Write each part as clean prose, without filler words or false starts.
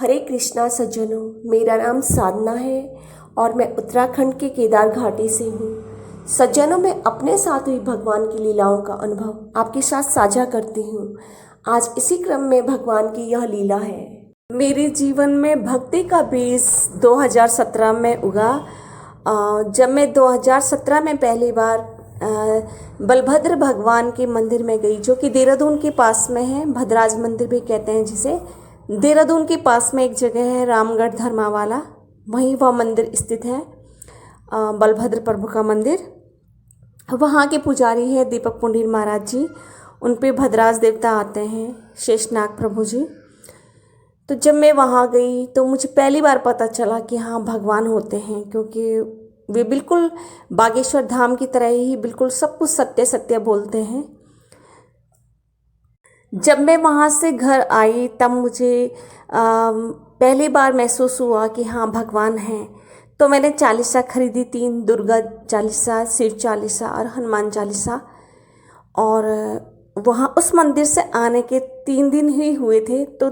हरे कृष्णा सज्जनों, मेरा नाम साधना है और मैं उत्तराखंड के केदार घाटी से हूँ। सज्जनों, मैं अपने साथ हुई भगवान की लीलाओं का अनुभव आपके साथ साझा करती हूँ। आज इसी क्रम में भगवान की यह लीला है। मेरे जीवन में भक्ति का बीज 2017 में उगा। जब मैं 2017 में पहली बार बलभद्र भगवान के मंदिर में गई, जो कि देहरादून के पास में है, भद्राज मंदिर भी कहते हैं जिसे। देहरादून के पास में एक जगह है रामगढ़ धर्मावाला, वहीं वह मंदिर स्थित है, बलभद्र प्रभु का मंदिर। वहाँ के पुजारी है दीपक पुंडीर महाराज जी। उन पे भद्राज देवता आते हैं, शेषनाग प्रभु जी। तो जब मैं वहाँ गई तो मुझे पहली बार पता चला कि हाँ, भगवान होते हैं, क्योंकि वे बिल्कुल बागेश्वर धाम की तरह ही बिल्कुल सब कुछ सत्य सत्य बोलते हैं। जब मैं वहाँ से घर आई तब मुझे पहली बार महसूस हुआ कि हाँ, भगवान हैं। तो मैंने चालीसा खरीदी, 3 दुर्गा चालीसा, शिव चालीसा और हनुमान चालीसा। और वहाँ उस मंदिर से आने के 3 दिन ही हुए थे, तो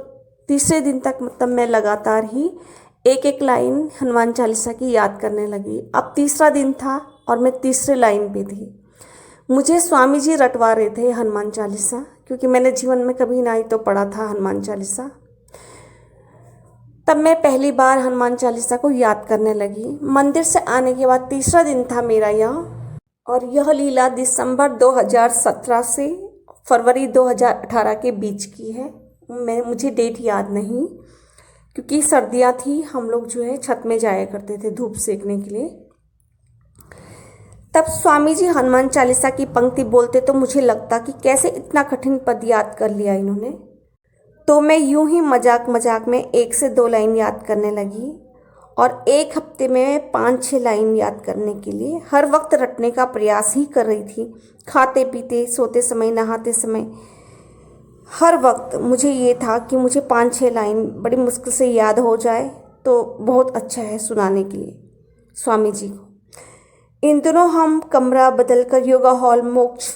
तीसरे दिन तक मतलब मैं लगातार ही एक एक लाइन हनुमान चालीसा की याद करने लगी। अब तीसरा दिन था और मैं तीसरे लाइन पे थी। मुझे स्वामी जी रटवा रहे थे हनुमान चालीसा, क्योंकि मैंने जीवन में कभी ना ही तो पढ़ा था हनुमान चालीसा। तब मैं पहली बार हनुमान चालीसा को याद करने लगी। मंदिर से आने के बाद तीसरा दिन था मेरा यह, और यह लीला दिसंबर 2017 से फरवरी 2018 के बीच की है। मुझे डेट याद नहीं, क्योंकि सर्दियाँ थी, हम लोग जो है छत में जाया करते थे धूप सेकने के लिए। तब स्वामी जी हनुमान चालीसा की पंक्ति बोलते तो मुझे लगता कि कैसे इतना कठिन पद याद कर लिया इन्होंने। तो मैं यूं ही मजाक मजाक में 1 से 2 लाइन याद करने लगी, और एक हफ्ते में 5-6 लाइन याद करने के लिए हर वक्त रटने का प्रयास ही कर रही थी। खाते पीते, सोते समय, नहाते समय, हर वक्त मुझे ये था कि मुझे 5-6 लाइन बड़ी मुश्किल से याद हो जाए तो बहुत अच्छा है सुनाने के लिए स्वामी जी को। इन दिनों हम कमरा बदलकर योगा हॉल मोक्ष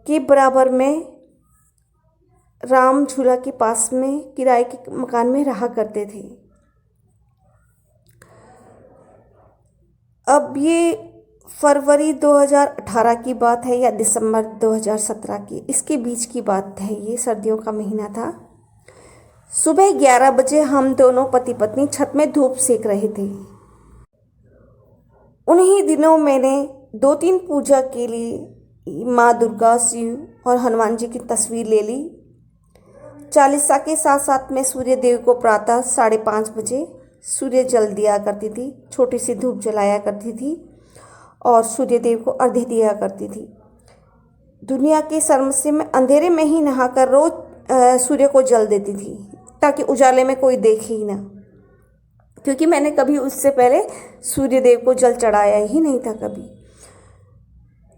के बराबर में राम झूला के पास में किराए के मकान में रहा करते थे। अब ये फरवरी 2018 की बात है या दिसंबर 2017 की, इसके बीच की बात है। ये सर्दियों का महीना था। सुबह 11 बजे हम दोनों पति पत्नी छत में धूप सेक रहे थे। उन्हीं दिनों मैंने 2-3 पूजा के लिए माँ दुर्गा, शिव और हनुमान जी की तस्वीर ले ली। चालीसा के साथ साथ मैं सूर्य देव को प्रातः 5:30 बजे सूर्य जल दिया करती थी, छोटी सी धूप जलाया करती थी और सूर्य देव को अर्घ्य दिया करती थी। दुनिया के शर्म से मैं अंधेरे में ही नहाकर रोज सूर्य को जल देती थी, ताकि उजाले में कोई देखे ही ना, क्योंकि मैंने कभी उससे पहले सूर्य देव को जल चढ़ाया ही नहीं था कभी।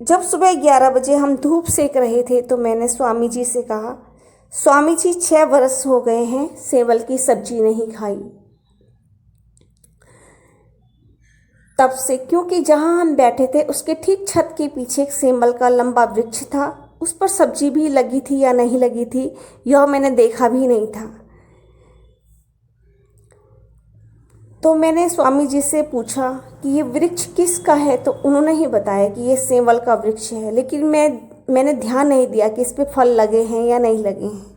जब सुबह 11 बजे हम धूप सेक रहे थे तो मैंने स्वामी जी से कहा, स्वामी जी 6 वर्ष हो गए हैं सेवल की सब्जी नहीं खाई। तब से, क्योंकि जहाँ हम बैठे थे उसके ठीक छत के पीछे एक सेमल का लंबा वृक्ष था, उस पर सब्जी भी लगी थी या नहीं लगी थी यह मैंने देखा भी नहीं था। तो मैंने स्वामी जी से पूछा कि ये वृक्ष किसका है, तो उन्होंने ही बताया कि ये सेमल का वृक्ष है। लेकिन मैंने ध्यान नहीं दिया कि इस पे फल लगे हैं या नहीं लगे हैं,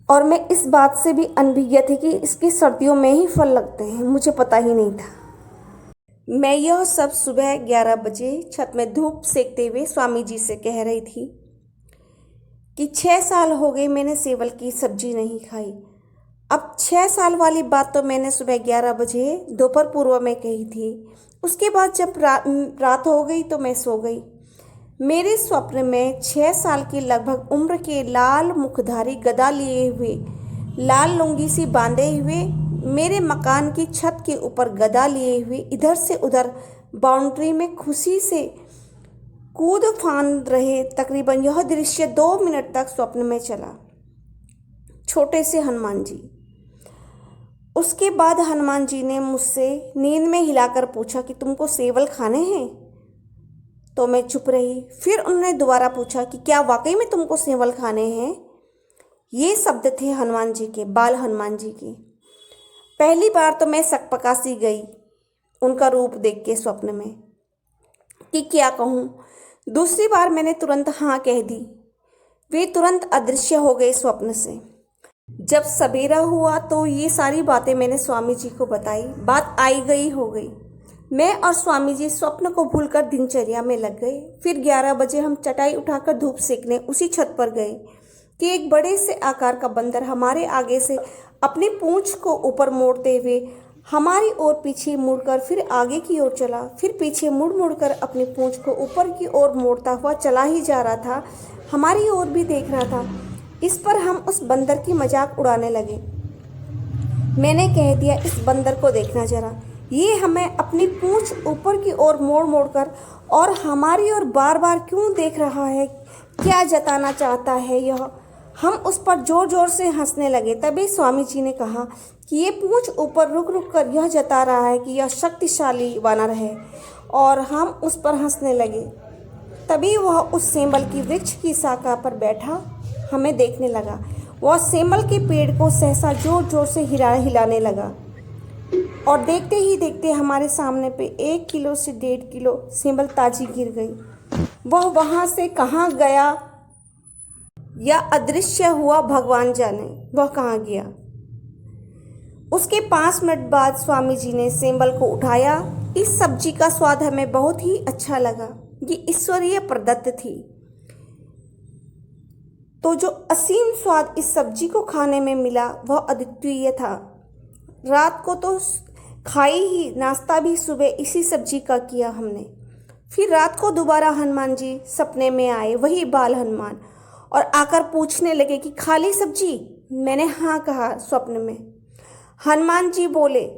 और मैं इस बात से भी अनभिज्ञ थी कि इसकी सर्दियों में ही फल लगते हैं, मुझे पता ही नहीं था। मैं यह सब सुबह 11 बजे छत में धूप सेकते हुए स्वामी जी से कह रही थी कि 6 साल हो गए मैंने सेवल की सब्जी नहीं खाई। अब 6 साल वाली बात तो मैंने सुबह 11 बजे दोपहर पूर्व में कही थी। उसके बाद जब रात हो गई तो मैं सो गई। मेरे स्वप्न में 6 साल की लगभग उम्र के लाल मुखधारी गदा लिए हुए, लाल लुंगी सी बांधे हुए, मेरे मकान की छत के ऊपर गदा लिए हुए इधर से उधर बाउंड्री में खुशी से कूद फांद रहे। तकरीबन यह दृश्य 2 मिनट तक स्वप्न में चला। छोटे से हनुमान जी। उसके बाद हनुमान जी ने मुझसे नींद में हिलाकर पूछा कि तुमको सेवल खाने हैं? तो मैं चुप रही। फिर उन्होंने दोबारा पूछा कि क्या वाकई में तुमको सेवल खाने हैं? ये शब्द थे हनुमान जी के, बाल हनुमान जी के। पहली बार तो मैं सकपका सी गई उनका रूप देख के स्वप्न में कि क्या कहूँ। दूसरी बार मैंने तुरंत हाँ कह दी। वे तुरंत अदृश्य हो गए स्वप्न से। जब सवेरा हुआ तो ये सारी बातें मैंने स्वामी जी को बताई। बात आई गई हो गई। मैं और स्वामी जी स्वप्न को भूलकर दिनचर्या में लग गए। फिर 11 बजे हम चटाई उठाकर धूप सेकने उसी छत पर गए कि एक बड़े से आकार का बंदर हमारे आगे से अपनी पूंछ को ऊपर मोड़ते हुए हमारी ओर पीछे मुड़कर फिर आगे की ओर चला, फिर पीछे मुड़ मुड़कर अपनी पूंछ को ऊपर की ओर मोड़ता हुआ चला ही जा रहा था, हमारी ओर भी देख रहा था। इस पर हम उस बंदर की मजाक उड़ाने लगे। मैंने कह दिया, इस बंदर को देखना जरा, ये हमें अपनी पूंछ ऊपर की ओर मोड़ मोड़ कर और हमारी ओर बार बार क्यों देख रहा है, क्या जताना चाहता है यह। हम उस पर जोर जोर से हंसने लगे। तभी स्वामी जी ने कहा कि ये पूंछ ऊपर रुक रुक कर यह जता रहा है कि यह शक्तिशाली वानर है, और हम उस पर हंसने लगे। तभी वह उस सेमल की वृक्ष की शाखा पर बैठा हमें देखने लगा। वह सेमल के पेड़ को सहसा जोर जोर से हिलाने लगा, और देखते ही देखते हमारे सामने पे 1 किलो से 1.5 किलो सेमल ताजी गिर गई। वह वहाँ से कहाँ गया या अदृश्य हुआ भगवान जाने, वह कहाँ गया। उसके 5 मिनट बाद स्वामी जी ने सेमल को उठाया। इस सब्जी का स्वाद हमें बहुत ही अच्छा लगा। ये ईश्वरीय प्रदत्त थी। तो जो असीम स्वाद इस सब्जी को खाने में मिला वह अद्वितीय था। रात को तो खाई ही, नाश्ता भी सुबह इसी सब्जी का किया हमने। फिर रात को दोबारा हनुमान जी सपने में आए, वही बाल हनुमान, और आकर पूछने लगे कि खाली सब्जी। मैंने हाँ कहा स्वप्न में। हनुमान जी बोले,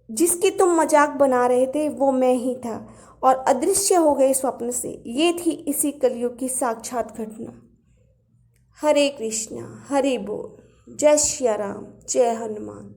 जिसकी तुम मजाक बना रहे थे वो मैं ही था, और अदृश्य हो गए स्वप्न से। ये थी इसी कलयुग की साक्षात घटना। हरे कृष्णा, हरे बोल, जय श्री राम, जय हनुमान।